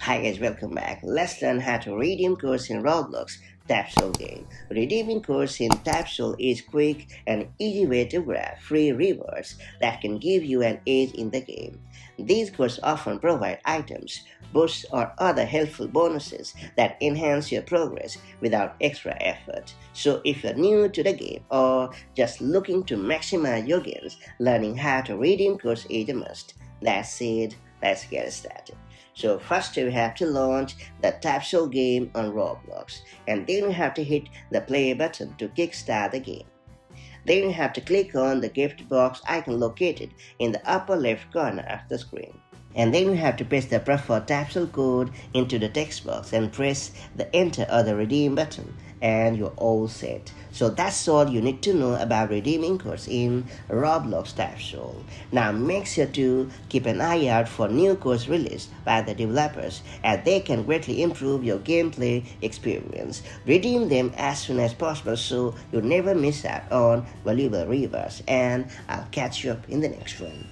Hi guys, welcome back. Let's learn how to redeem codes in Roblox Tapsole game. Redeeming codes in Tapsole is quick and easy way to grab free rewards that can give you an edge in the game. These codes often provide items, boosts or other helpful bonuses that enhance your progress without extra effort. So if you're new to the game or just looking to maximize your gains, learning how to redeem codes is a must. That's it. Let's get started. So first we have to launch the Tapsole game on Roblox, and then you have to hit the play button to kickstart the game. Then you have to click on the gift box icon located in the upper left corner of the screen. And then you have to paste the preferred Tapsole code into the text box and press the enter or the redeem button, and you're all set. So that's all you need to know about redeeming codes in Roblox Tapsole. Now make sure to keep an eye out for new codes released by the developers, as they can greatly improve your gameplay experience. Redeem them as soon as possible so you never miss out on valuable rewards, and I'll catch you up in the next one.